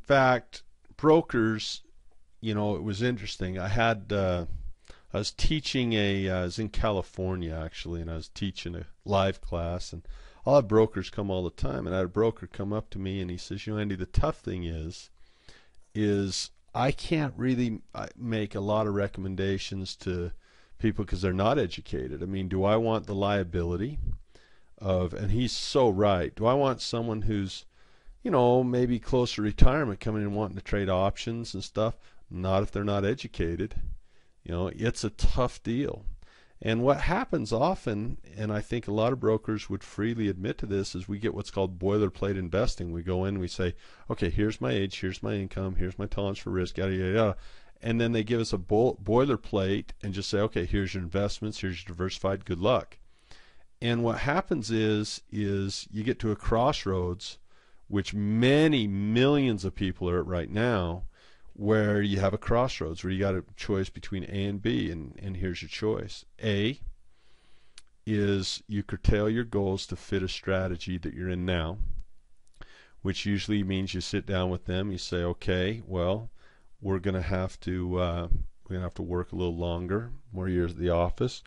fact, brokers, it was interesting. I was teaching I was in California actually, and I was teaching a live class, and I'll have brokers come all the time. And I had a broker come up to me and he says, Andy, the tough thing is I can't really make a lot of recommendations to people because they're not educated. I mean, do I want the liability of, and he's so right, do I want someone who's, maybe close to retirement coming in wanting to trade options and stuff? Not if they're not educated. It's a tough deal. And what happens often, and I think a lot of brokers would freely admit to this, is we get what's called boilerplate investing. We go in, we say, okay, here's my age, here's my income, here's my tolerance for risk, yada, yada, yada. And then they give us a boilerplate and just say, okay, here's your investments, here's your diversified, good luck. And what happens is you get to a crossroads, which many millions of people are at right now, where you have a crossroads where you got a choice between A and B, and here's your choice. A is you curtail your goals to fit a strategy that you're in now, which usually means you sit down with them, you say, okay, well, we're going to have to work a little longer, more years at the office.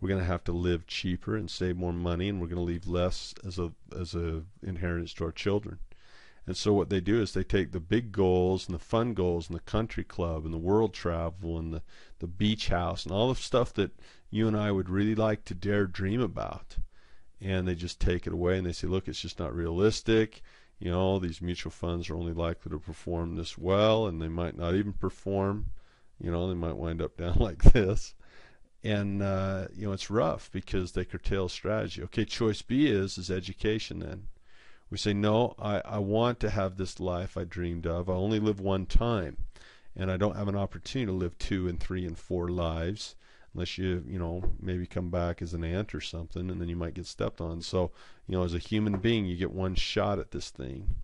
We're going to have to live cheaper and save more money, and we're going to leave less as a inheritance to our children. And so what they do is they take the big goals and the fun goals and the country club and the world travel and the beach house and all the stuff that you and I would really like to dare dream about, and they just take it away and they say, look, it's just not realistic. These mutual funds are only likely to perform this well, and they might not even perform. They might wind up down like this. And it's rough because they curtail strategy. Okay, choice B is education then. We say, no, I want to have this life I dreamed of. I only live one time, and I don't have an opportunity to live 2 and 3 and 4 lives unless you maybe come back as an ant or something, and then you might get stepped on. So, as a human being, you get one shot at this thing,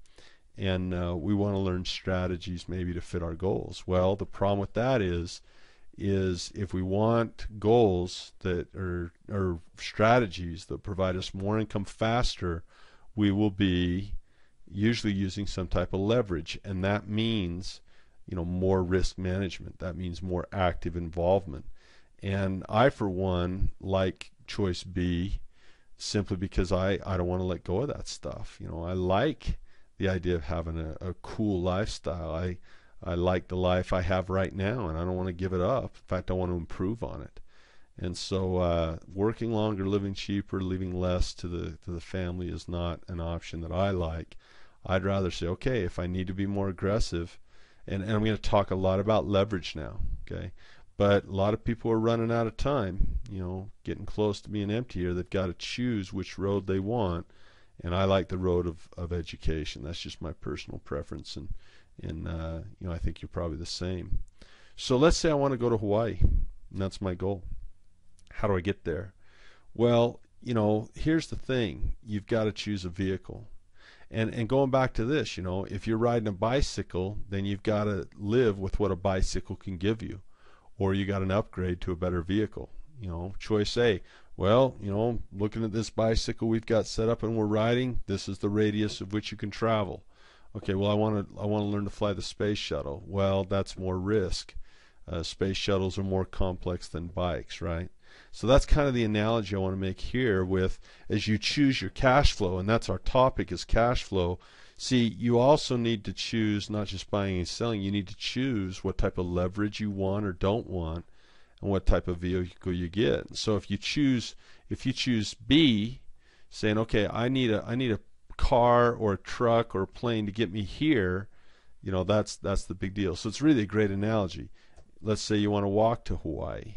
and we want to learn strategies maybe to fit our goals. Well, the problem with that is if we want goals that or strategies that provide us more income faster, we will be usually using some type of leverage, and that means more risk management. That means more active involvement. And I, for one, like choice B simply because I don't want to let go of that stuff. I like the idea of having a cool lifestyle. I like the life I have right now, and I don't want to give it up. In fact, I want to improve on it. And so working longer, living cheaper, leaving less to the family is not an option that I like. I'd rather say, okay, if I need to be more aggressive, and I'm going to talk a lot about leverage now, okay? But a lot of people are running out of time, getting close to being empty here. They've got to choose which road they want, and I like the road of education. That's just my personal preference, and I think you're probably the same. So let's say I want to go to Hawaii, and that's my goal. How do I get there? Well, here's the thing. You've got to choose a vehicle. And going back to this, if you're riding a bicycle, then you've got to live with what a bicycle can give you, or you got an upgrade to a better vehicle. Choice A, well, looking at this bicycle we've got set up and we're riding, this is the radius of which you can travel. Okay, well, I want to learn to fly the space shuttle. Well, that's more risk. Space shuttles are more complex than bikes, right? So that's kind of the analogy I want to make here with, as you choose your cash flow, and that's our topic, is cash flow. See, you also need to choose not just buying and selling. You need to choose what type of leverage you want or don't want, and what type of vehicle you get. So if you choose B, saying, okay, I need a car or a truck or a plane to get me here, that's the big deal. So it's really a great analogy. Let's say you want to walk to Hawaii.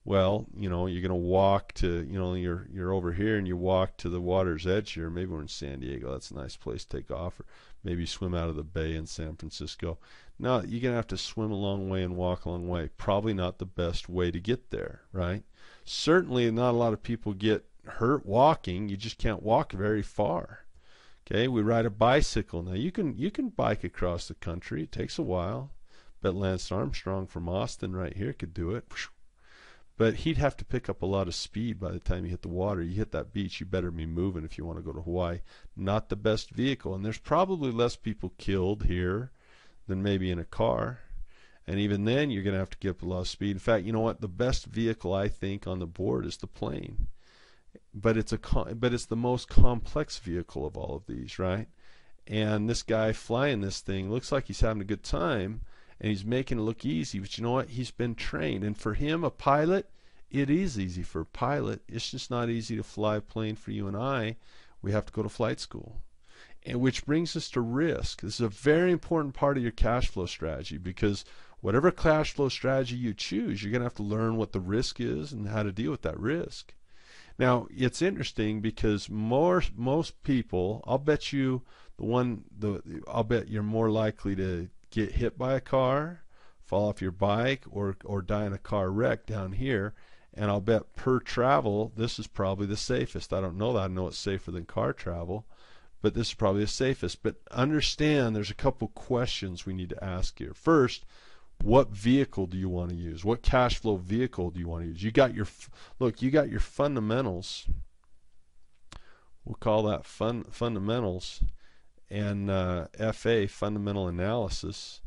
Well, you're going to walk to, you're over here and you walk to the water's edge here. Maybe we're in San Diego. That's a nice place to take off. Or maybe swim out of the bay in San Francisco. Now, you're going to have to swim a long way and walk a long way. Probably not the best way to get there, right? Certainly not a lot of people get hurt walking. You just can't walk very far. Okay, we ride a bicycle. Now, you can bike across the country. It takes a while. Bet Lance Armstrong from Austin right here could do it. But he'd have to pick up a lot of speed by the time you hit the water. You hit that beach, you better be moving if you want to go to Hawaii. Not the best vehicle. And there's probably less people killed here than maybe in a car. And even then, you're going to have to get up a lot of speed. In fact, you know what? The best vehicle I think on the board is the plane. But it's the most complex vehicle of all of these, right? And this guy flying this thing looks like he's having a good time, and he's making it look easy. But you know what? He's been trained. And for him, a pilot, it is easy for a pilot. It's just not easy to fly a plane for you and I. We have to go to flight school. And which brings us to risk. This is a very important part of your cash flow strategy, because whatever cash flow strategy you choose, you're going to have to learn what the risk is and how to deal with that risk. Now, it's interesting because most people, I'll bet you're more likely to get hit by a car, fall off your bike, or die in a car wreck down here. And I'll bet per travel, this is probably the safest. I don't know that. I know it's safer than car travel, but this is probably the safest. But understand there's a couple questions we need to ask here. First, what vehicle do you want to use? What cash flow vehicle do you want to use? You got your fundamentals. We'll call that fundamentals, and FA, fundamental analysis.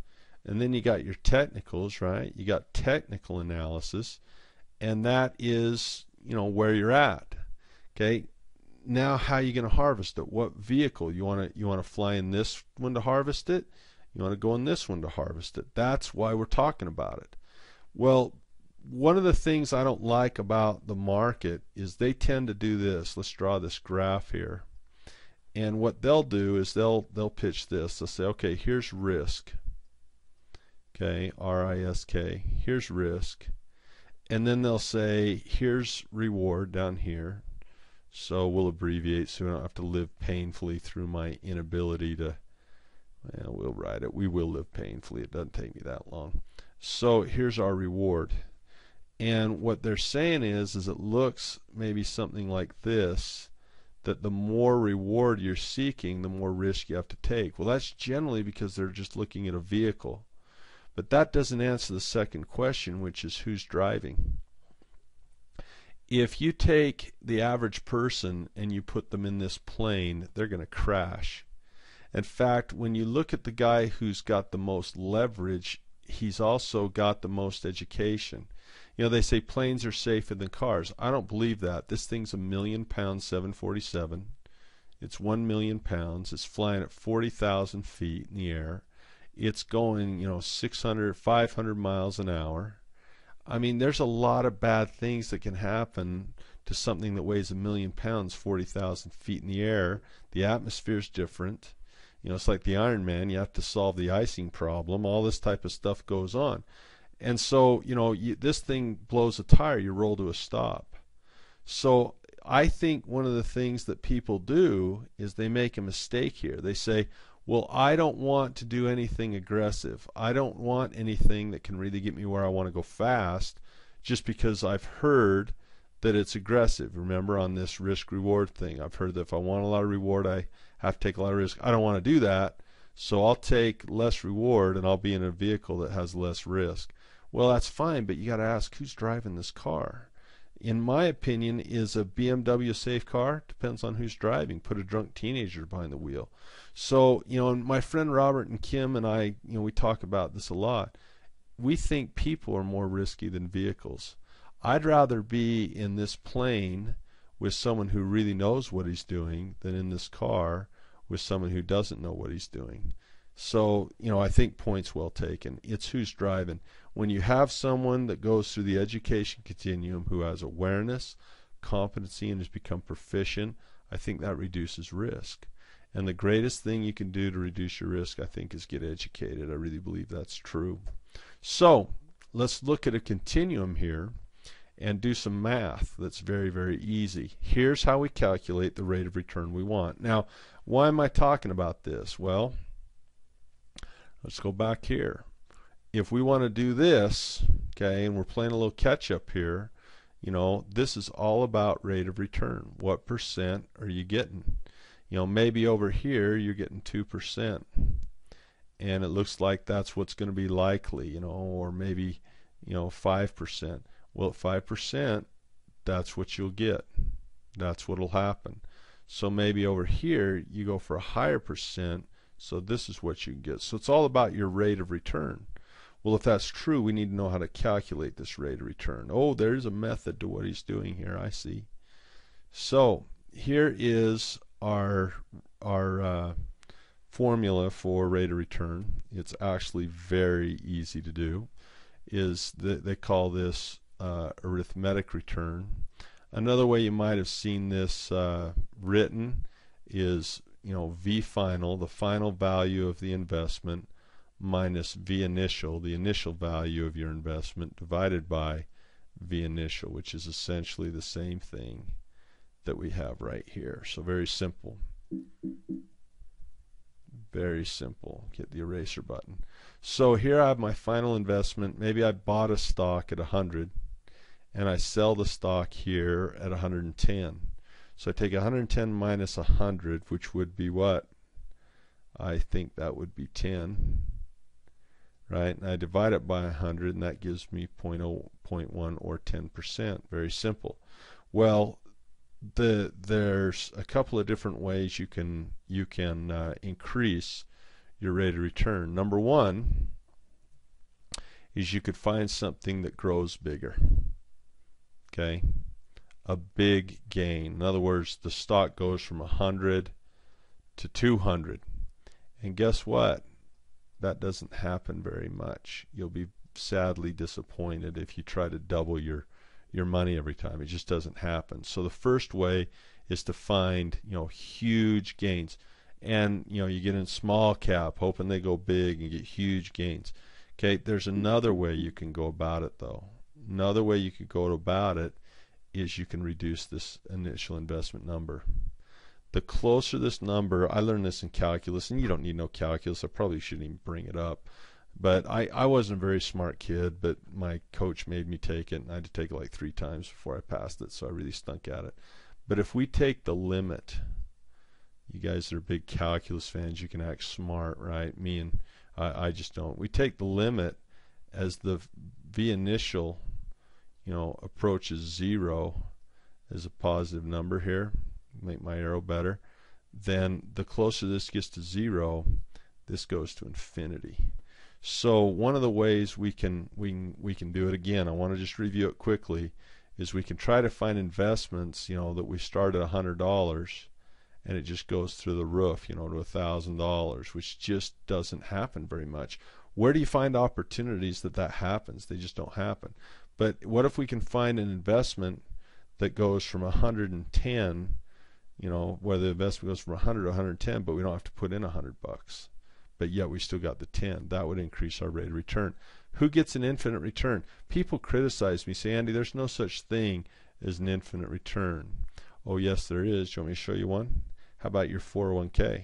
And then you got your technicals, right? You got technical analysis, and that is, where you're at. Okay? Now how are you going to harvest it? What vehicle? You want to fly in this one to harvest it? You want to go in this one to harvest it. That's why we're talking about it. Well, one of the things I don't like about the market is they tend to do this. Let's draw this graph here. And what they'll do is they'll pitch this. They'll say, okay, here's risk. Okay, R-I-S-K. Here's risk. And then they'll say, here's reward down here. So we'll abbreviate so we don't have to live painfully through my inability to. Well, we'll write it. We will live painfully. It doesn't take me that long. So here's our reward. And what they're saying is it looks maybe something like this, that the more reward you're seeking, the more risk you have to take. Well, that's generally because they're just looking at a vehicle. But that doesn't answer the second question, which is who's driving. If you take the average person and you put them in this plane, they're going to crash. In fact, when you look at the guy who's got the most leverage, he's also got the most education. They say planes are safer than cars. I don't believe that. This thing's a 1,000,000-pound 747. It's 1 million pounds. It's flying at 40,000 feet in the air. It's going, 600, 500 miles an hour. I mean, there's a lot of bad things that can happen to something that weighs 1 million pounds, 40,000 feet in the air. The atmosphere's different. It's like the Iron Man. You have to solve the icing problem. All this type of stuff goes on. And so, this thing blows a tire, you roll to a stop. So I think one of the things that people do is they make a mistake here. They say, well, I don't want to do anything aggressive. I don't want anything that can really get me where I want to go fast just because I've heard that it's aggressive. Remember on this risk-reward thing, I've heard that if I want a lot of reward, I have to take a lot of risk. I don't want to do that, so I'll take less reward and I'll be in a vehicle that has less risk. Well, that's fine, but you got to ask who's driving this car. In my opinion, is a BMW a safe car? Depends on who's driving. Put a drunk teenager behind the wheel. So, my friend Robert and Kim and I, we talk about this a lot. We think people are more risky than vehicles. I'd rather be in this plane with someone who really knows what he's doing than in this car with someone who doesn't know what he's doing. So, I think point's well taken. It's who's driving. When you have someone that goes through the education continuum who has awareness, competency, and has become proficient, I think that reduces risk. And the greatest thing you can do to reduce your risk, I think, is get educated. I really believe that's true. So, let's look at a continuum here and do some math that's very, very easy. Here's how we calculate the rate of return we want. Now, why am I talking about this? Well, let's go back here. If we want to do this, okay, and we're playing a little catch up here, this is all about rate of return. What percent are you getting? Maybe over here you're getting 2%, and it looks like that's what's going to be likely, or maybe 5%. Well, at 5%, that's what you'll get. That's what'll happen. So maybe over here you go for a higher percent So this is what you can get. So it's all about your rate of return. Well, if that's true, we need to know how to calculate this rate of return. Oh, there's a method to what he's doing here. I see. So here is our formula for rate of return. It's actually very easy to do. They call this arithmetic return. Another way you might have seen this written is, V final, the final value of the investment, minus V initial, the initial value of your investment, divided by V initial, which is essentially the same thing that we have right here. So very simple. Very simple. Get the eraser button. So here I have my final investment. Maybe I bought a stock at 100 and I sell the stock here at 110. So I take 110 minus 100, which would be what? I think that would be 10. Right? And I divide it by 100, and that gives me 0.1 or 10%. Very simple. Well, there's a couple of different ways you can increase your rate of return. Number one is you could find something that grows bigger. Okay, a big gain. In other words, the stock goes from 100 to 200, and guess what? That doesn't happen very much. You'll be sadly disappointed if you try to double your money every time. It just doesn't happen. So the first way is to find huge gains, and you get in small cap hoping they go big and get huge gains. Okay, there's another way you can go about it though. Another way you could go about it is you can reduce this initial investment number. The closer this number, I learned this in calculus, and you don't need no calculus. I probably shouldn't even bring it up. But I wasn't a very smart kid, but my coach made me take it, and I had to take it like 3 times before I passed it, so I really stunk at it. But if we take the limit, you guys that are big calculus fans, you can act smart, right? Me and I just don't. We take the limit as the V initial, approaches 0 as a positive number here. Make my arrow better. Then the closer this gets to 0, this goes to infinity. So one of the ways we can do it, again, I want to just review it quickly, is we can try to find investments, that we start at $100 and it just goes through the roof, to $1,000, which just doesn't happen very much. Where do you find opportunities that happens? They just don't happen. But what if we can find an investment that goes from 110, where the investment goes from 100 to 110, but we don't have to put in $100, but yet we still got the 10. That would increase our rate of return. Who gets an infinite return? People criticize me, say, Andy, there's no such thing as an infinite return. Oh yes, there is. Do you want me to show you one? How about your 401k?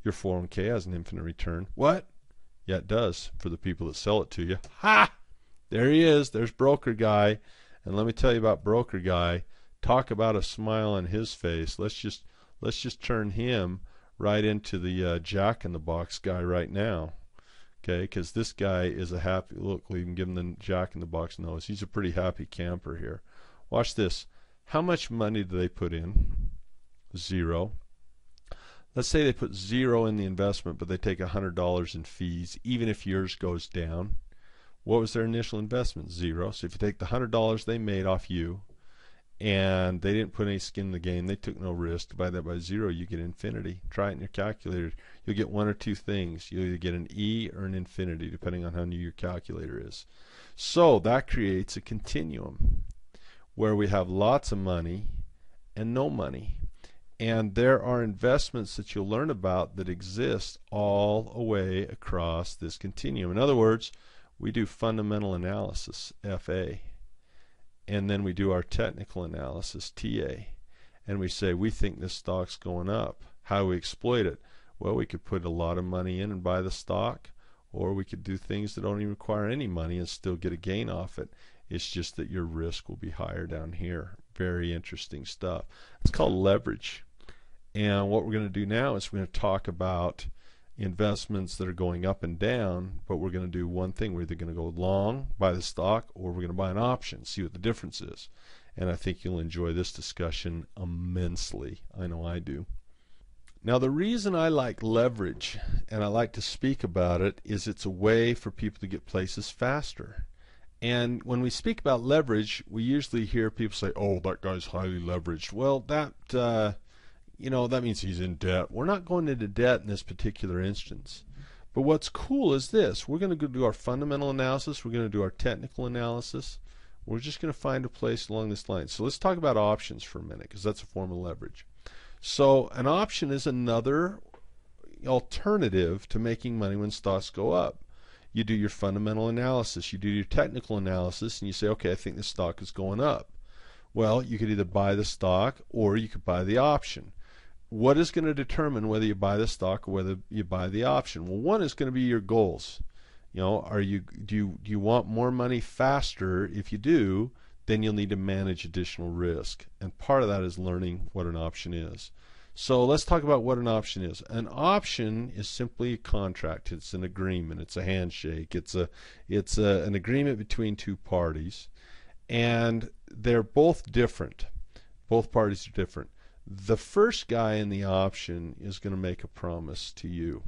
Your 401k has an infinite return. What? Yeah, it does, for the people that sell it to you. Ha! There he is. There's broker guy. And let me tell you about broker guy. Talk about a smile on his face. Let's just turn him right into the Jack in the Box guy right now. Okay, because this guy is a happy, look, we can give him the Jack in the Box nose. He's a pretty happy camper here. Watch this. How much money do they put in? 0. Let's say they put 0 in the investment, but they take $100 in fees, even if yours goes down. What was their initial investment? 0. So if you take the $100 they made off you, and they didn't put any skin in the game, they took no risk, divide that by 0, you get infinity. Try it in your calculator. You'll get one or two things. You'll either get an E or an infinity, depending on how new your calculator is. So that creates a continuum where we have lots of money and no money. And there are investments that you'll learn about that exist all the way across this continuum. In other words, we do fundamental analysis, FA, and then we do our technical analysis, TA, and we say we think this stock's going up. How do we exploit it? Well, we could put a lot of money in and buy the stock, or we could do things that don't even require any money and still get a gain off it. It's just that your risk will be higher down here. Very interesting stuff. It's called leverage. And what we're going to do now is we're going to talk about investments that are going up and down, but we're going to do one thing. We're either going to go long, buy the stock, or we're going to buy an option, see what the difference is. And I think you'll enjoy this discussion immensely. I know I do. Now, the reason I like leverage and I like to speak about it is it's a way for people to get places faster. And when we speak about leverage, we usually hear people say, "Oh, that guy's highly leveraged." Well, that means he's in debt. We're not going into debt in this particular instance. But what's cool is this: we're going to go do our fundamental analysis. We're going to do our technical analysis. We're just going to find a place along this line. So let's talk about options for a minute, because that's a form of leverage. So an option is another alternative to making money when stocks go up. You do your fundamental analysis, you do your technical analysis, and you say, okay, I think the stock is going up. Well, you could either buy the stock or you could buy the option. What is going to determine whether you buy the stock or whether you buy the option? Well, one is going to be your goals. Do you want more money faster? If you do, then you'll need to manage additional risk. And part of that is learning what an option is. So let's talk about what an option is. An option is simply a contract. It's an agreement. It's a handshake. It's an agreement between two parties. And they're both different. Both parties are different. The first guy in the option is going to make a promise to you.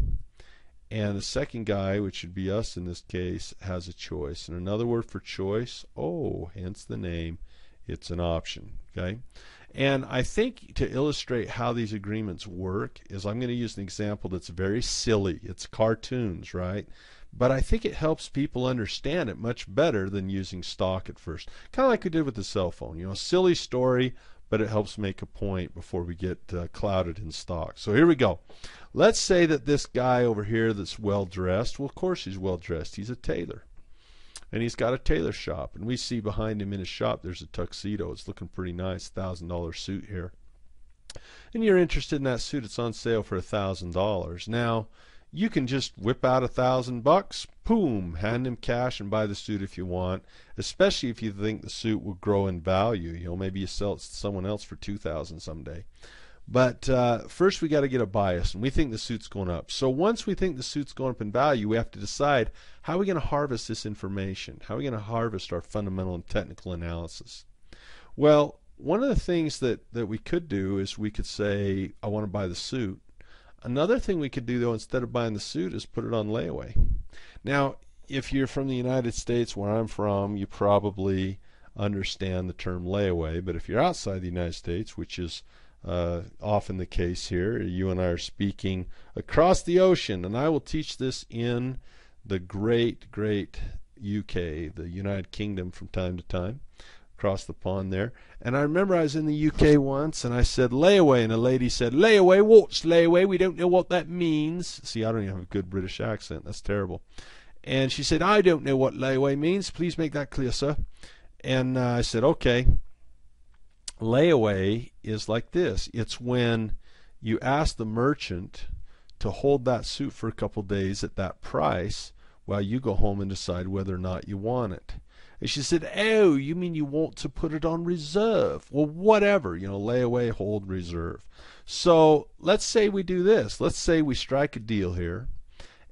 And the second guy, which would be us in this case, has a choice. And another word for choice, hence the name, it's an option. Okay? And I think to illustrate how these agreements work is I'm going to use an example that's very silly. It's cartoons, right? But I think it helps people understand it much better than using stock at first. Kind of like we did with the cell phone. A silly story, but it helps make a point before we get clouded in stock. So here we go. Let's say that this guy over here that's well dressed, well, of course he's well dressed. He's a tailor. And he's got a tailor shop. And we see behind him in his shop there's a tuxedo. It's looking pretty nice, $1,000 suit here. And you're interested in that suit. It's on sale for $1,000. Now, you can just whip out $1,000, boom, hand him cash and buy the suit if you want, especially if you think the suit will grow in value. Maybe you sell it to someone else for $2,000 someday. But first we got to get a bias, and we think the suit's going up. So once we think the suit's going up in value, we have to decide how are we going to harvest this information? How are we going to harvest our fundamental and technical analysis? Well, one of the things that we could do is we could say, I want to buy the suit. Another thing we could do, though, instead of buying the suit, is put it on layaway. Now, if you're from the United States, where I'm from, you probably understand the term layaway. But if you're outside the United States, which is often the case here, you and I are speaking across the ocean, and I will teach this in the great UK, the United Kingdom, from time to time, across the pond there. And I remember I was in the UK once, and I said layaway, and a lady said, "Layaway, what's layaway? We don't know what that means." See, I don't even have a good British accent. That's terrible. And she said, "I don't know what layaway means. Please make that clear, sir." And I said, okay. Layaway is like this. It's when you ask the merchant to hold that suit for a couple days at that price while you go home and decide whether or not you want it. And she said, "Oh, you mean you want to put it on reserve?" Well, whatever, layaway, hold, reserve. So let's say we do this. Let's say we strike a deal here,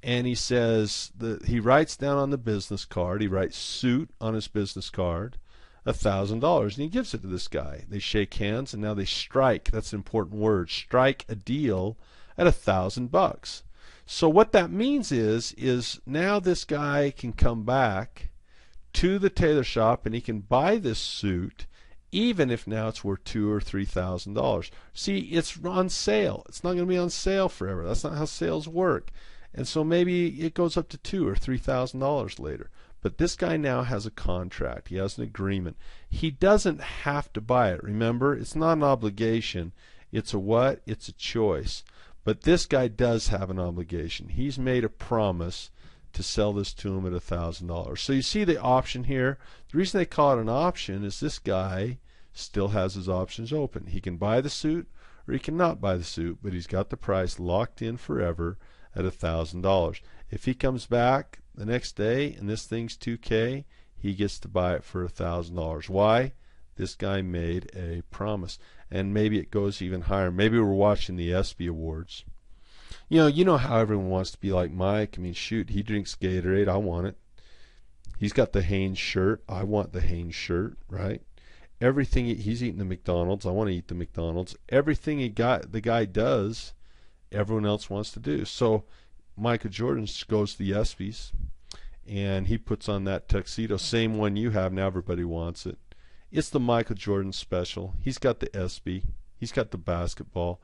and he says that he writes down on the business card, he writes suit on his business card, $1,000, and he gives it to this guy. They shake hands, and now they strike. That's an important word. Strike a deal at $1,000. So what that means is now this guy can come back to the tailor shop and he can buy this suit, even if now it's worth $2,000 or $3,000. See, it's on sale. It's not going to be on sale forever. That's not how sales work. And so maybe it goes up to $2,000 or $3,000 later. But this guy now has a contract. He has an agreement. He doesn't have to buy it. Remember, it's not an obligation. It's a what? It's a choice. But this guy does have an obligation. He's made a promise to sell this to him at $1,000. So you see the option here. The reason they call it an option is this guy still has his options open. He can buy the suit or he cannot buy the suit, but he's got the price locked in forever at $1,000. If he comes back the next day and this thing's $2,000, he gets to buy it for $1,000. Why? This guy made a promise. And maybe it goes even higher. Maybe we're watching the ESPY Awards. You know how everyone wants to be like Mike. I mean, shoot, he drinks Gatorade. I want it. He's got the Hanes shirt. I want the Hanes shirt, right? Everything he's eating the McDonald's. I want to eat the McDonald's. Everything the guy does everyone else wants to do. So Michael Jordan goes to the ESPYs, and he puts on that tuxedo, same one you have now. Everybody wants it. It's the Michael Jordan special. He's got the ESPY. He's got the basketball.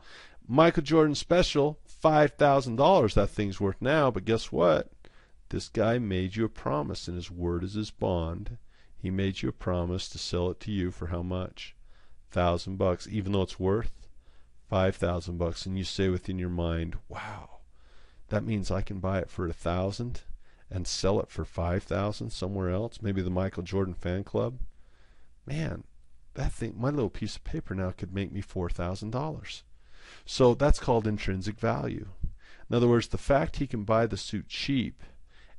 Michael Jordan special, $5,000 that thing's worth now. But guess what? This guy made you a promise, and his word is his bond. He made you a promise to sell it to you for how much? $1,000, even though it's worth $5,000. And you say within your mind, wow, that means I can buy it for $1,000 and sell it for $5,000 somewhere else, maybe the Michael Jordan fan club. Man, that thing, my little piece of paper now could make me $4,000. So that's called intrinsic value. In other words, the fact he can buy the suit cheap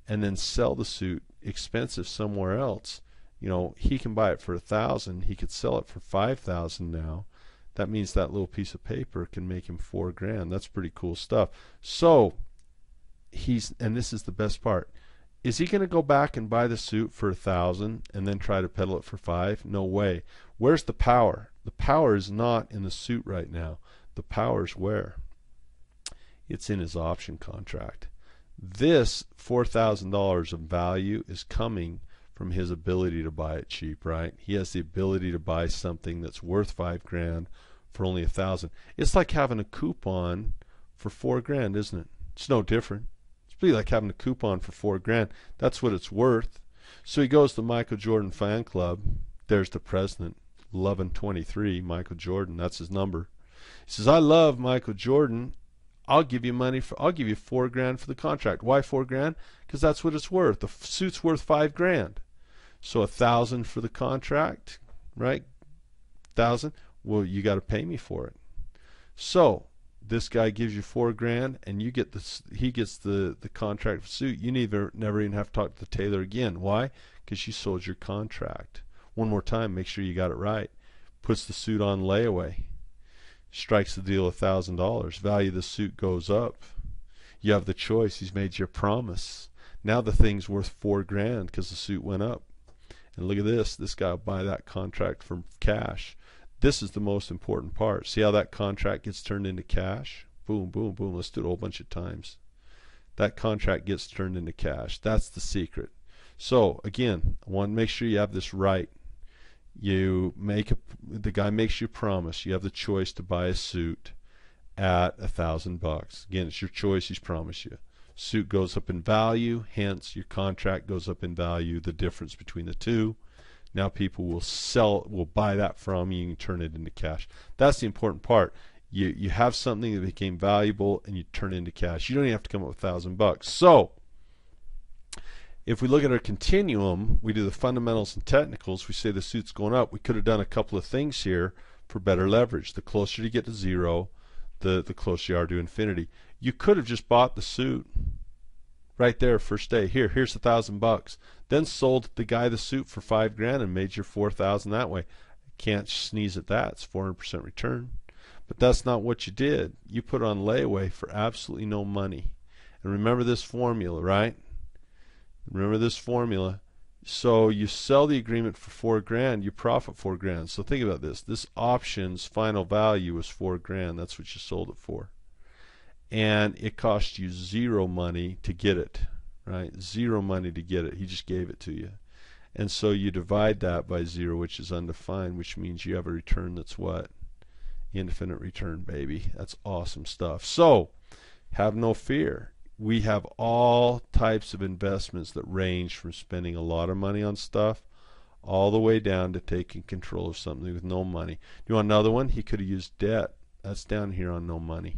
and then sell the suit expensive somewhere else, you know, he can buy it for $1,000, he could sell it for $5,000 now. That means that little piece of paper can make him $4,000. That's pretty cool stuff. So and this is the best part, is he going to go back and buy the suit for $1,000 and then try to peddle it for $5,000? No way. Where's the power? The power is not in the suit right now. The power is where? It's in his option contract. This $4,000 of value is coming from his ability to buy it cheap, right? He has the ability to buy something that's worth $5,000 for only $1,000. It's like having a coupon for $4,000, isn't it? It's no different. It's pretty like having a coupon for $4,000. That's what it's worth. So he goes to the Michael Jordan fan club. There's the president, 1123, Michael Jordan. That's his number. He says, I love Michael Jordan. I'll give you $4,000 for the contract. Why $4,000? Because that's what it's worth. The suit's worth $5,000. So $1,000 for the contract, right? $1,000. Well, you got to pay me for it. So this guy gives you $4,000, and you get this. He gets the contract for suit. You never even have to talk to the tailor again. Why? Because you sold your contract. One more time, make sure you got it right. Puts the suit on layaway. Strikes the deal $1,000. Value of the suit goes up. You have the choice. He's made you a promise. Now the thing's worth $4,000 because the suit went up. And look at this. This guy will buy that contract for cash. This is the most important part. See how that contract gets turned into cash? Boom, boom, boom. Let's do it a whole bunch of times. That contract gets turned into cash. That's the secret. So again, I want to make sure you have this right. The guy makes you a promise. You have the choice to buy a suit at $1,000. Again, it's your choice. He's promised you. Suit goes up in value, hence your contract goes up in value. The difference between the two. Now people will buy that from you and turn it into cash. That's the important part. You have something that became valuable and you turn it into cash. You don't even have to come up with $1,000. So if we look at our continuum, we do the fundamentals and technicals. We say the suit's going up. We could have done a couple of things here for better leverage. The closer you get to zero, the closer you are to infinity. You could have just bought the suit right there first day. Here's $1,000. Then sold the guy the suit for $5,000 and made your $4,000 that way. Can't sneeze at that. It's 400% return. But that's not what you did. You put it on layaway for absolutely no money. And remember this formula, right? Remember this formula. So you sell the agreement for $4,000, you profit $4,000. So think about this. This option's final value was $4,000. That's what you sold it for. And it cost you zero money to get it, right? Zero money to get it. He just gave it to you. And so you divide that by zero, which is undefined, which means you have a return that's what? Infinite return, baby. That's awesome stuff. So have no fear. We have all types of investments that range from spending a lot of money on stuff all the way down to taking control of something with no money. You want another one? He could have used debt. That's down here on no money.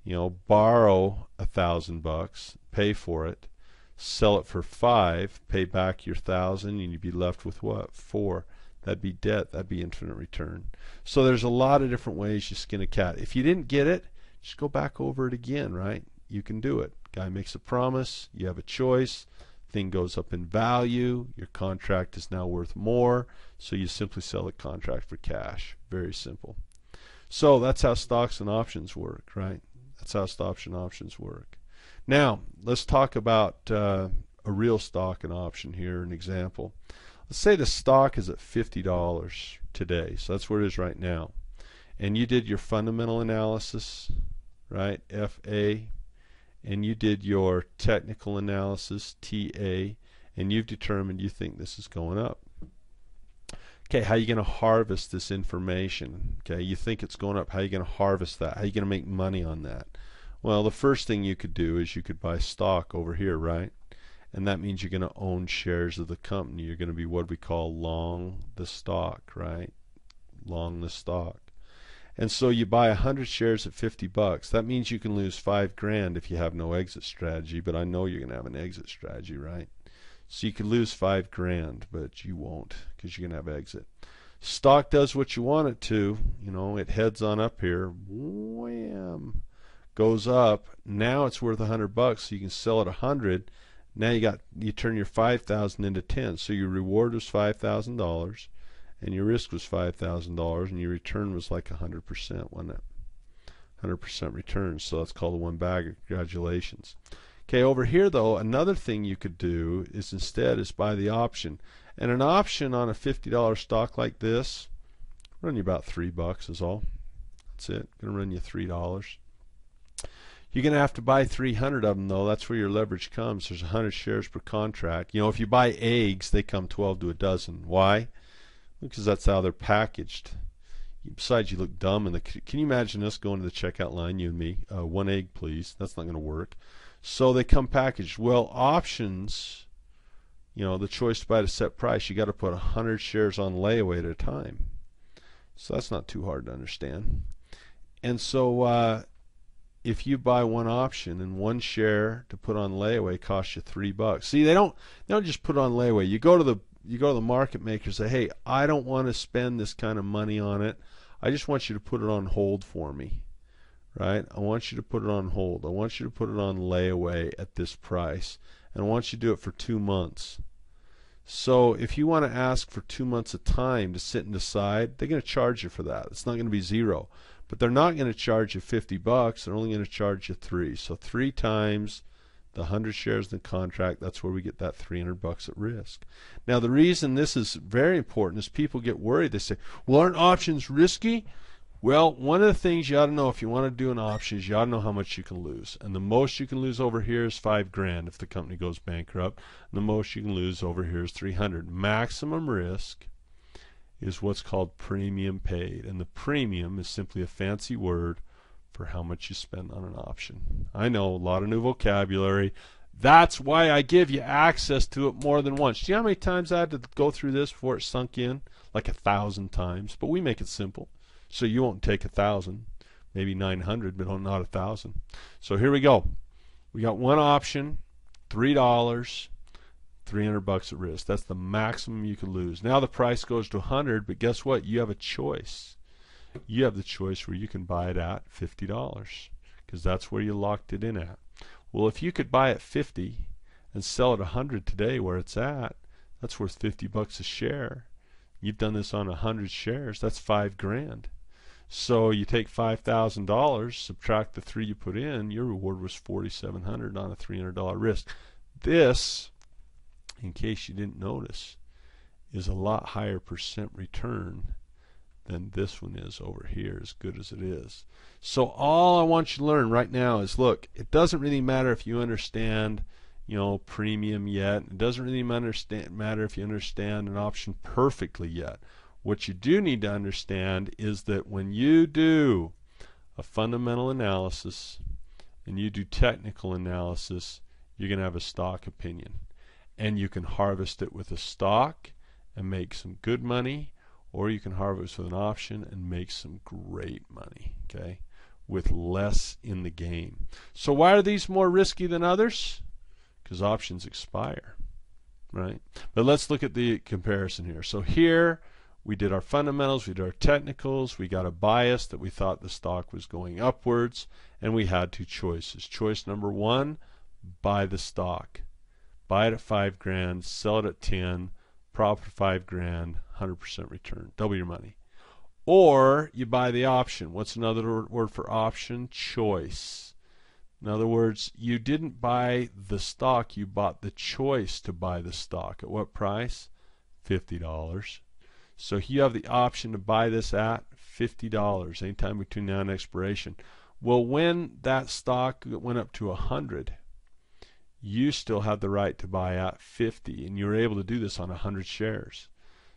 You know, borrow $1,000, pay for it, sell it for $5,000, pay back your $1,000, and you'd be left with what? $4,000. That'd be debt. That'd be infinite return. So there's a lot of different ways you skin a cat. If you didn't get it, just go back over it again, right? You can do it. Guy makes a promise. You have a choice. Thing goes up in value. Your contract is now worth more. So you simply sell the contract for cash. Very simple. So that's how stocks and options work, right? That's how stocks and options work. Now, let's talk about a real stock and option here, an example. Let's say the stock is at $50 today. So that's where it is right now. And you did your fundamental analysis, right? FA, and you did your technical analysis, TA, and you've determined you think this is going up. Okay, how are you going to harvest this information? Okay, you think it's going up. How are you going to harvest that? How are you going to make money on that? Well, the first thing you could do is you could buy stock over here, right? And that means you're going to own shares of the company. You're going to be what we call long the stock, right? Long the stock. And so you buy 100 shares at 50 bucks. That means you can lose 5 grand if you have no exit strategy, but I know you're going to have an exit strategy, right? So you could lose 5 grand, but you won't because you're going to have exit. Stock does what you want it to. You know, it heads on up here. Wham! Goes up. Now it's worth 100 bucks, so you can sell it 100. Now you turn your 5,000 into 10. So your reward was $5,000, and your risk was $5,000, and your return was like 100%, wasn't it? 100% return. So that's called a one bagger. Congratulations. Okay, over here though, another thing you could do is instead is buy the option. And an option on a $50 stock like this, run you about $3 is all. That's it. Gonna run you $3. You're gonna have to buy 300 of them though. That's where your leverage comes. There's 100 shares per contract. You know, if you buy eggs, they come 12 to a dozen. Why? Because that's how they're packaged. Besides, you look dumb. Can you imagine us going to the checkout line, you and me? 1 egg, please. That's not gonna work. So they come packaged. Well, options, you know, the choice to buy at a set price, you got to put 100 shares on layaway at a time. So that's not too hard to understand. And so if you buy one option and 1 share to put on layaway costs you $3. See, they don't just put it on layaway. You go to the market maker and say, hey, I don't want to spend this kind of money on it. I just want you to put it on hold for me. Right? I want you to put it on hold. I want you to put it on layaway at this price. And I want you to do it for 2 months. So if you want to ask for 2 months of time to sit and decide, they're going to charge you for that. It's not going to be zero. But they're not going to charge you $50. They're only going to charge you 3. So 3 times the 100 shares in the contract, that's where we get that $300 at risk. Now the reason this is very important is people get worried. They say, well, aren't options risky? Well, one of the things you ought to know if you want to do an option is you ought to know how much you can lose. And the most you can lose over here is 5 grand if the company goes bankrupt. And the most you can lose over here is 300. Maximum risk is what's called premium paid. And the premium is simply a fancy word for how much you spend on an option. I know, a lot of new vocabulary. That's why I give you access to it more than once. Do you know how many times I had to go through this before it sunk in? Like 1,000 times. But we make it simple. So you won't take 1,000, maybe 900, but not 1,000. So here we go. We got one option, $3, $300 at risk. That's the maximum you could lose. Now the price goes to 100, but guess what? You have a choice. You have the choice where you can buy it at $50 because that's where you locked it in at. Well, if you could buy at 50 and sell at 100 today where it's at, that's worth $50 a share. You've done this on 100 shares. That's 5 grand. So you take $5,000, subtract the 3 you put in, your reward was $4,700 on a $300 risk. This, in case you didn't notice, is a lot higher percent return than this one is over here, as good as it is. So all I want you to learn right now is, look, it doesn't really matter if you understand, you know, premium yet. It doesn't really matter if you understand an option perfectly yet. What you do need to understand is that when you do a fundamental analysis and you do technical analysis, you're going to have a stock opinion. And you can harvest it with a stock and make some good money, or you can harvest with an option and make some great money, okay, with less in the game. So why are these more risky than others? Because options expire, right? But let's look at the comparison here. So here we did our fundamentals, we did our technicals, we got a bias that we thought the stock was going upwards, and we had 2 choices. Choice number 1, buy the stock. Buy it at 5 grand, sell it at 10, profit 5 grand, 100% return, double your money. Or you buy the option. What's another word for option? Choice. In other words, you didn't buy the stock, you bought the choice to buy the stock. At what price? $50. So you have the option to buy this at $50 anytime between now and expiration. Well, when that stock went up to 100, you still had the right to buy at 50, and you were able to do this on 100 shares.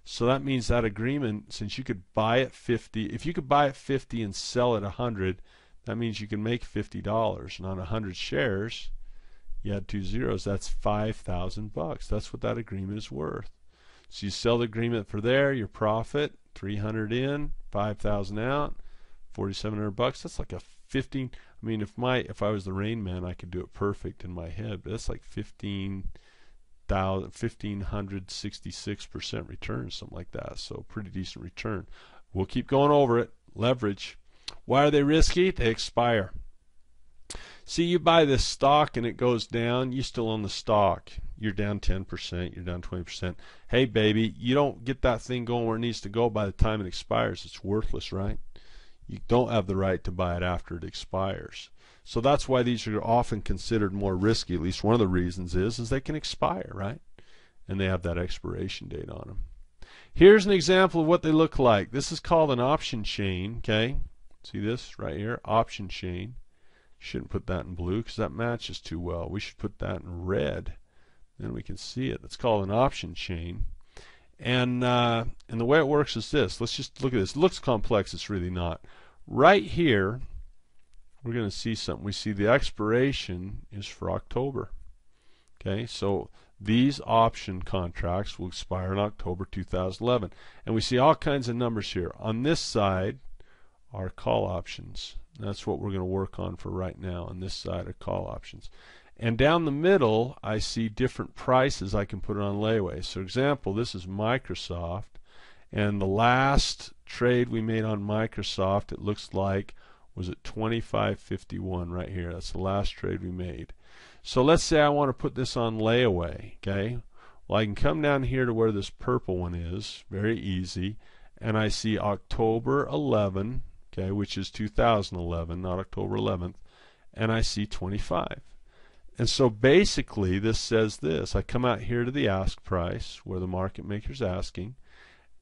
So that means that agreement, since you could buy at 50, if you could buy at 50 and sell at 100, that means you can make $50. And on 100 shares, you had 2 zeros. That's $5,000. That's what that agreement is worth. So you sell the agreement for there, your profit, 300 in, 5,000 out, $4,700. That's like a 15. I mean, if I was the Rain Man, I could do it perfect in my head. But that's like 1,566% return, something like that. So pretty decent return. We'll keep going over it. Leverage. Why are they risky? They expire. See, you buy this stock and it goes down, you still own the stock. You're down 10%, you're down 20%. Hey, baby, you don't get that thing going where it needs to go by the time it expires. It's worthless, right? You don't have the right to buy it after it expires. So that's why these are often considered more risky. At least one of the reasons is they can expire, right? And they have that expiration date on them. Here's an example of what they look like. This is called an option chain, okay? See this right here? Option chain. Shouldn't put that in blue because that matches too well. We should put that in red. Then we can see it. It's called an option chain. And the way it works is this. Let's just look at this. It looks complex. It's really not. Right here, we're going to see something. We see the expiration is for October. Okay, so these option contracts will expire in October 2011. And we see all kinds of numbers here. On this side are call options. That's what we're going to work on for right now. On this side are call options. And down the middle, I see different prices I can put it on layaway. So example, this is Microsoft. And the last trade we made on Microsoft, it looks like, was at 25.51 right here. That's the last trade we made. So let's say I want to put this on layaway. Okay. Well, I can come down here to where this purple one is. Very easy. And I see October 11. Okay, which is 2011, not October 11th, and I see 25. And so basically this says this. I come out here to the ask price where the market maker's asking,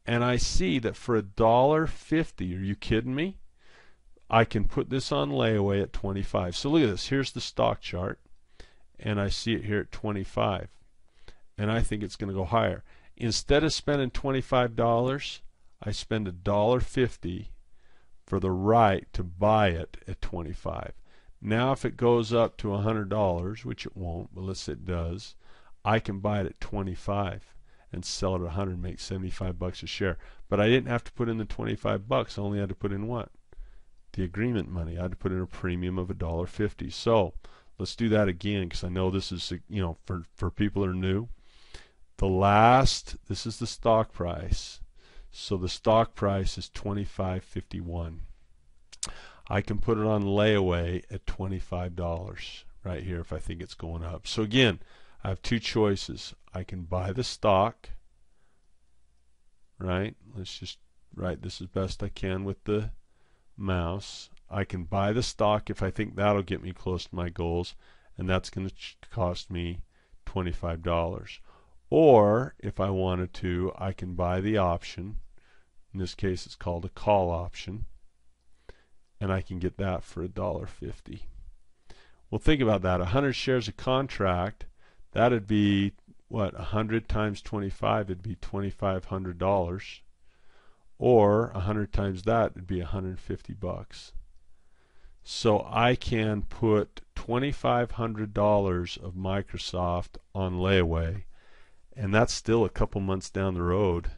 and I see that for $1.50, are you kidding me? I can put this on layaway at 25. So look at this. Here's the stock chart, and I see it here at 25. And I think it's going to go higher. Instead of spending $25, I spend $1.50 for the right to buy it at 25. Now if it goes up to $100, which it won't, but let's say it does, I can buy it at 25 and sell it at 100 and make 75 bucks a share. But I didn't have to put in the 25 bucks. I only had to put in what? The agreement money. I had to put in a premium of $1.50. So let's do that again, because I know this is, for people that are new. This is the stock price. So the stock price is $25.51. I can put it on layaway at $25 right here if I think it's going up. So again, I have two choices. I can buy the stock, right? Let's just write this as best I can with the mouse. I can buy the stock if I think that'll get me close to my goals, and that's going to cost me $25. Or if I wanted to, I can buy the option. In this case, it's called a call option, and I can get that for $1.50. Well, think about that. 100 shares of contract, that'd be what? 100 times 25 would be $2,500, or 100 times that would be 150 bucks. So I can put $2,500 of Microsoft on layaway, and that's still a couple months down the road.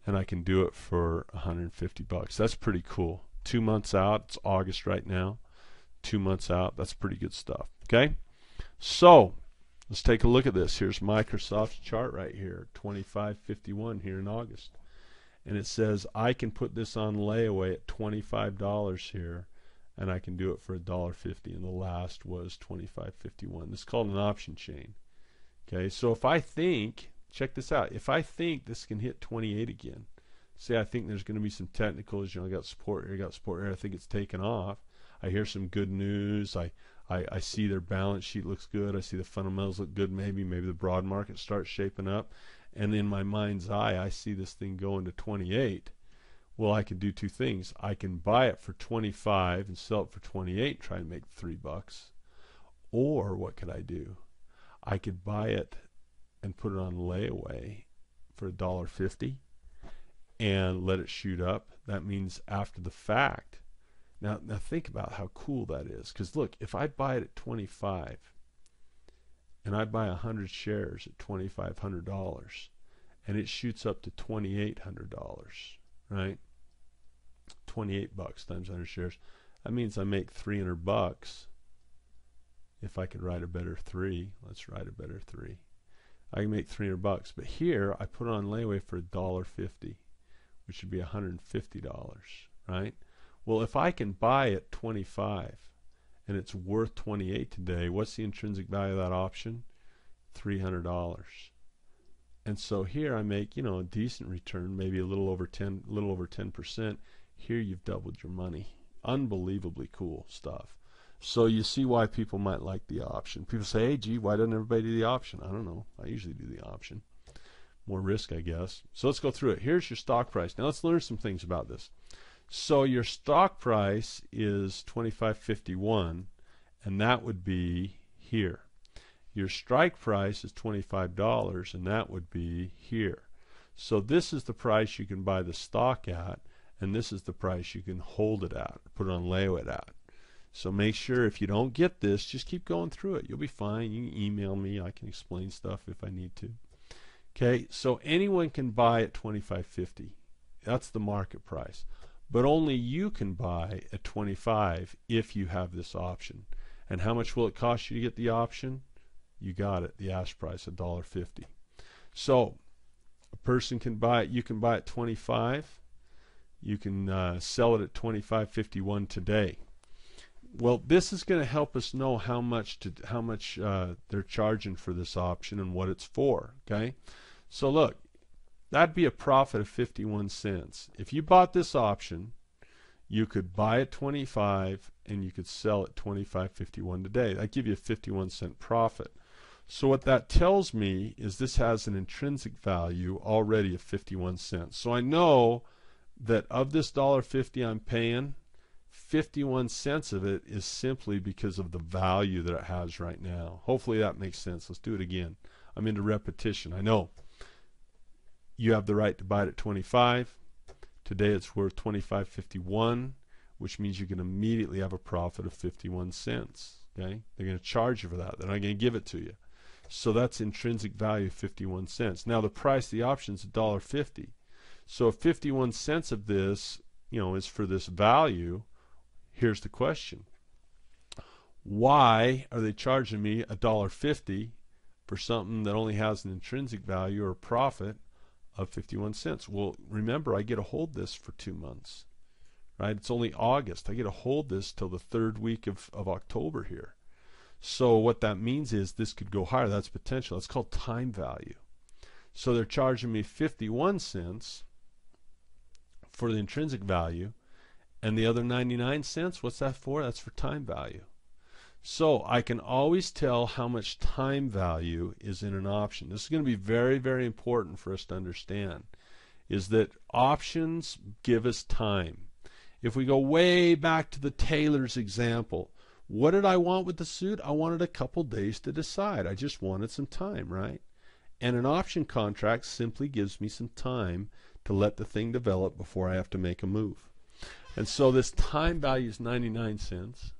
And I can do it for 150 bucks. That's pretty cool. 2 months out. It's August right now. 2 months out. That's pretty good stuff. Okay? So let's take a look at this. Here's Microsoft's chart right here. 25.51 here in August. And it says I can put this on layaway at $25 here, and I can do it for $1.50. And the last was 25.51. This is called an option chain. Okay? So if I think, check this out. If I think this can hit 28 again, say I think there's going to be some technicals, I got support here, I think it's taken off. I hear some good news. I see their balance sheet looks good. I see the fundamentals look good. Maybe the broad market starts shaping up. And in my mind's eye, I see this thing going to 28. Well, I can do two things. I can buy it for 25 and sell it for 28, try and make $3. Or what could I do? I could buy it and put it on layaway for $1.50 and let it shoot up. That means after the fact. Now think about how cool that is. Because look, if I buy it at 25 and I buy 100 shares at $2,500 and it shoots up to $2,800, right? 28 bucks times 100 shares. That means I make $300. If I could write a better 3, let's write a better 3. I can make $300, but here I put it on layaway for $1.50, which would be $150, right? Well, if I can buy at 25 and it's worth 28 today, what's the intrinsic value of that option? $300. And so here I make, you know, a decent return, maybe a little over 10%. Here you've doubled your money. Unbelievably cool stuff. So you see why people might like the option. People say, hey, gee, why doesn't everybody do the option? I don't know. I usually do the option. More risk, I guess. So let's go through it. Here's your stock price. Now let's learn some things about this. So your stock price is $25.51, and that would be here. Your strike price is $25, and that would be here. So this is the price you can buy the stock at, and this is the price you can hold it at, put it on layaway at. So make sure if you don't get this, just keep going through it. You'll be fine. You can email me. I can explain stuff if I need to. Okay, so anyone can buy at $25.50. That's the market price. But only you can buy at 25 if you have this option. And how much will it cost you to get the option? You got it, the ask price, $1.50. So a person can buy it, you can buy it 25. You can sell it at $25.51 today. Well, this is going to help us know how much they're charging for this option and what it's for. Okay, so look, that'd be a profit of 51 cents. If you bought this option, you could buy at 25 and you could sell at 25.51 today. That'd give you a 51-cent profit. So what that tells me is this has an intrinsic value already of 51 cents. So I know that of this $1.50 I'm paying, 51 cents of it is simply because of the value that it has right now. Hopefully that makes sense. Let's do it again. I'm into repetition. I know you have the right to buy it at 25. Today it's worth 25.51, which means you can immediately have a profit of 51 cents. Okay? They're going to charge you for that. They're not going to give it to you. So that's intrinsic value of 51 cents. Now the price of the option is $1.50. So if 51 cents of this, you know, is for this value, here's the question. Why are they charging me $1.50 for something that only has an intrinsic value or profit of 51 cents? Well, remember, I get to hold this for 2 months, right? It's only August. I get to hold this till the third week of October here. So what that means is this could go higher. That's potential. That's called time value. So they're charging me 51 cents for the intrinsic value, and the other 99 cents, what's that for? That's for time value. So I can always tell how much time value is in an option. This is going to be very, very important for us to understand, is that options give us time. If we go way back to the tailor's example, what did I want with the suit? I wanted a couple days to decide. I just wanted some time, right? And an option contract simply gives me some time to let the thing develop before I have to make a move. And so this time value is 99 cents.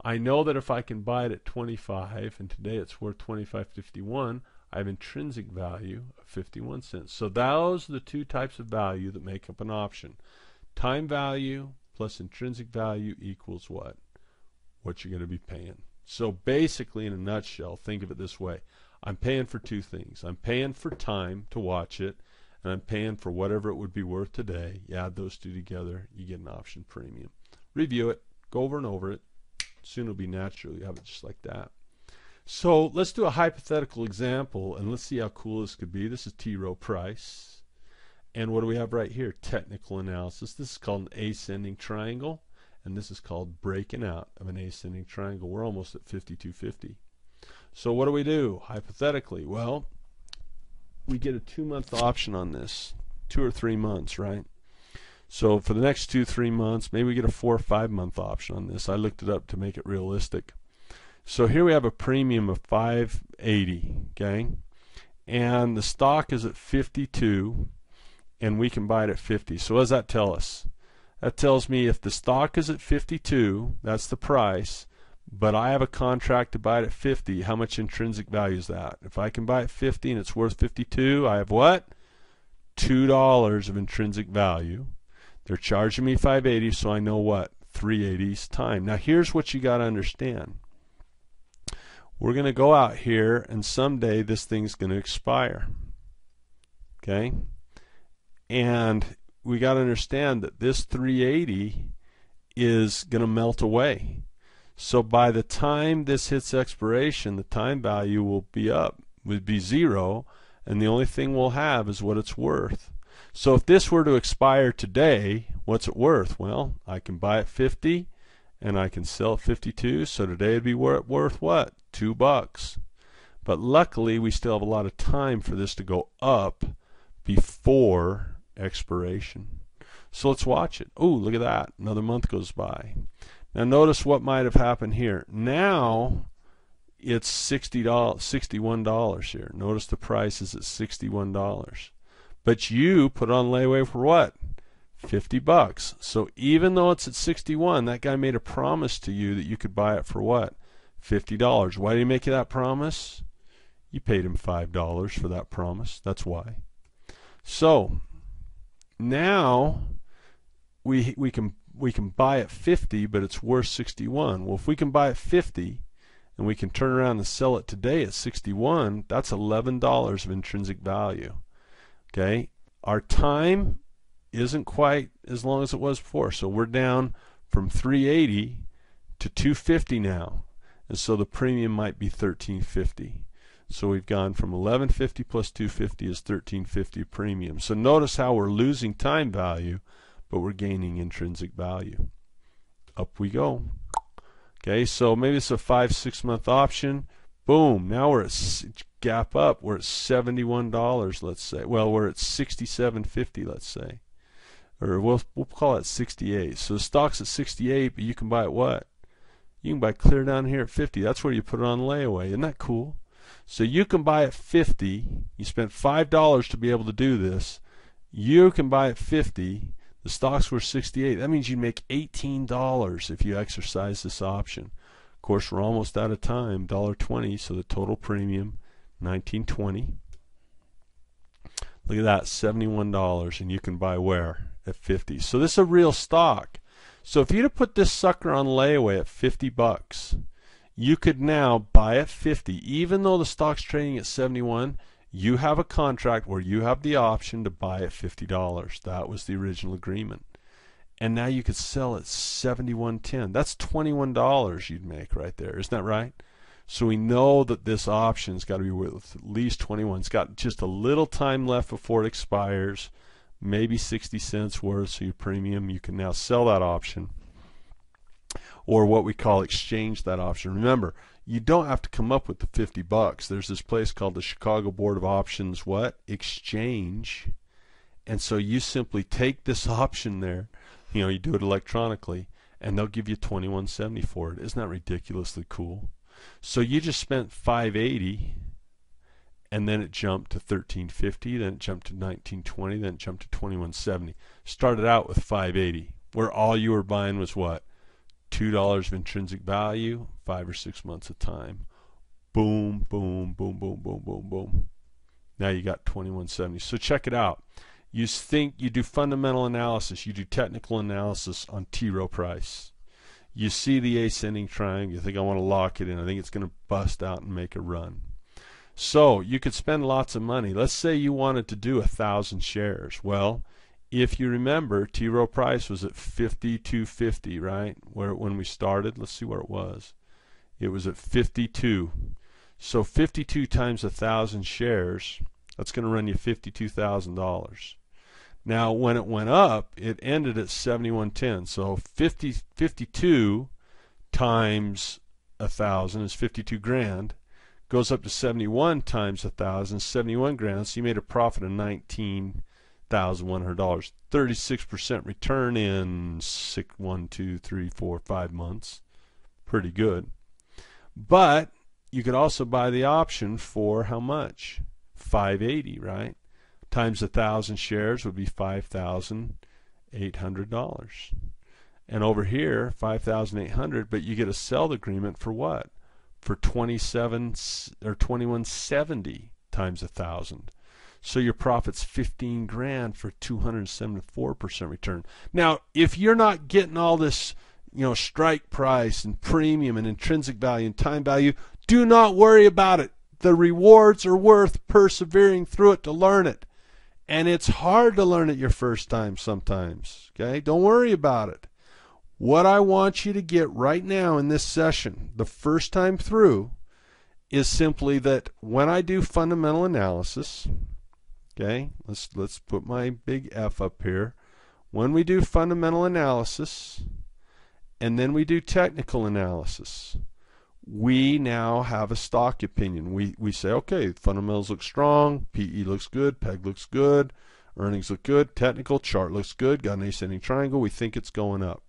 I know that if I can buy it at 25, and today it's worth 25.51, I have intrinsic value of 51 cents. So those are the two types of value that make up an option. Time value plus intrinsic value equals what? What you're going to be paying. So basically, in a nutshell, think of it this way. I'm paying for two things. I'm paying for time to watch it, and I'm paying for whatever it would be worth today. You add those two together, you get an option premium. Review it, go over and over it. Soon it'll be natural. You have it just like that. So let's do a hypothetical example, and let's see how cool this could be. This is T. Rowe Price. And what do we have right here? Technical analysis. This is called an ascending triangle, and this is called breaking out of an ascending triangle. We're almost at 5250. So what do we do hypothetically? Well, we get a 2-month option on this, 2 or 3 months, right? So for the next 2-3 months, maybe we get a 4 or 5 month option on this. I looked it up to make it realistic. So here we have a premium of $5.80, okay? And the stock is at 52, and we can buy it at 50. So what does that tell us? That tells me if the stock is at 52, that's the price, but I have a contract to buy it at 50, how much intrinsic value is that? If I can buy it at 50 and it's worth 52, I have what? $2 of intrinsic value. They're charging me $5.80, so I know what? $3.80's time. Now here's what you got to understand. We're going to go out here, and someday this thing's going to expire. Okay? And we got to understand that this $3.80 is going to melt away. So by the time this hits expiration, the time value will be up, would be 0, and the only thing we'll have is what it's worth. So if this were to expire today, what's it worth? Well, I can buy it 50 and I can sell it 52, so today it'd be worth what? $2. But luckily we still have a lot of time for this to go up before expiration. So let's watch it. Oh, look at that. Another month goes by. Now notice what might have happened here. Now it's $61 here. Notice the price is at $61. But you put it on layaway for what? $50. So even though it's at 61, that guy made a promise to you that you could buy it for what? $50. Why did he make you that promise? You paid him $5 for that promise. That's why. So now we can buy at 50, but it's worth 61. Well, if we can buy at 50 and we can turn around and sell it today at 61, that's $11 of intrinsic value. Okay, our time isn't quite as long as it was before, so we're down from 380 to 250 now, and so the premium might be 1350. So we've gone from 1150 plus 250 is 1350 premium. So notice how we're losing time value, but we're gaining intrinsic value. Up we go. Okay, so maybe it's a 5-6 month option. Boom, now we're at gap up. We're at $71, let's say. Well, we're at $67.50, let's say. Or we'll call it 68. So the stock's at 68, but you can buy it what? You can buy clear down here at 50. That's where you put it on layaway. Isn't that cool? So you can buy at 50. You spent $5 to be able to do this. You can buy at 50. The stock's worth 68. That means you make $18 if you exercise this option. Of course, we're almost out of time. $1.20, so the total premium $19.20. Look at that, $71, and you can buy where? At 50. So this is a real stock. So if you'd have put this sucker on layaway at $50, you could now buy at 50. Even though the stock's trading at 71, you have a contract where you have the option to buy at $50. That was the original agreement. And now you could sell at $71.10. That's $21 you'd make right there. Isn't that right? So we know that this option's got to be worth at least 21. It's got just a little time left before it expires, maybe 60 cents worth, so your premium, you can now sell that option, or what we call exchange that option. Remember, you don't have to come up with the $50. There's this place called the Chicago Board of Options, what? Exchange. And so you simply take this option there, you know, you do it electronically, and they'll give you $21.70 for it. Isn't that ridiculously cool? So you just spent $5.80, and then it jumped to $13.50, then it jumped to $19.20, then it jumped to $21.70. Started out with $5.80, where all you were buying was what? $2 of intrinsic value, 5 or 6 months of time. Boom, boom, boom, boom, boom, boom, boom. Now you got $21.70. So check it out. You do fundamental analysis, you do technical analysis on T. Rowe Price. You see the ascending triangle, you think, I want to lock it in, I think it's going to bust out and make a run. So you could spend lots of money. Let's say you wanted to do 1,000 shares. Well, if you remember, T. Rowe Price was at 52.50, right? When we started, let's see where it was. It was at 52. So 52 times 1,000 shares, that's going to run you $52,000. Now, when it went up, it ended at 71.10. So 52 times 1,000 is 52 grand. Goes up to 71 times 1,000, 71 grand. So you made a profit of 19 $36% return in 5 months. Pretty good. But you could also buy the option for how much? $580, right? Times 1,000 shares would be $5,800. And over here, $5,800, but you get a sell agreement for what? For $21.70 times 1,000. So your profit's $15,000 for 274% return. Now, if you're not getting all this, strike price and premium and intrinsic value and time value, do not worry about it. The rewards are worth persevering through it to learn it. And it's hard to learn it your first time sometimes. Okay? Don't worry about it. What I want you to get right now in this session, the first time through, is simply that when I do fundamental analysis, okay, let's put my big F up here. When we do fundamental analysis and then we do technical analysis, we now have a stock opinion. We say, okay, fundamentals look strong, PE looks good, PEG looks good, earnings look good, technical chart looks good, got an ascending triangle, we think it's going up.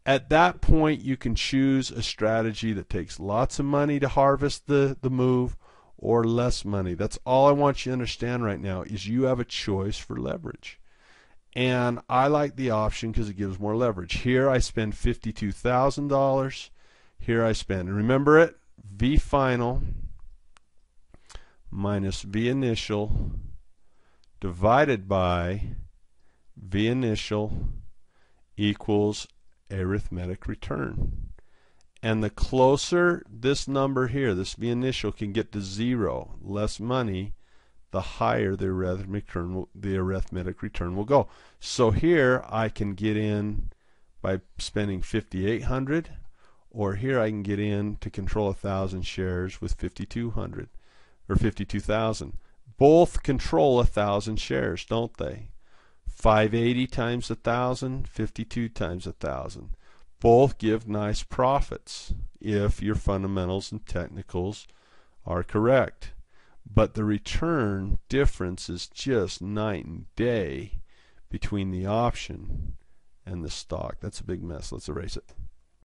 At that point, you can choose a strategy that takes lots of money to harvest the move or less money. That's all I want you to understand right now is you have a choice for leverage. And I like the option because it gives more leverage. Here I spend $52,000. Here I spend, and remember it, V final minus V initial divided by V initial equals arithmetic return. And the closer this number here, this V initial, can get to 0, less money, the higher the arithmetic return will go. So here I can get in by spending $5,800, or here I can get in to control 1,000 shares with $5,200 or $52,000. Both control 1,000 shares, don't they? 580 times 1,000, 52 times 1,000. Both give nice profits if your fundamentals and technicals are correct. But the return difference is just night and day between the option and the stock. That's a big mess. Let's erase it.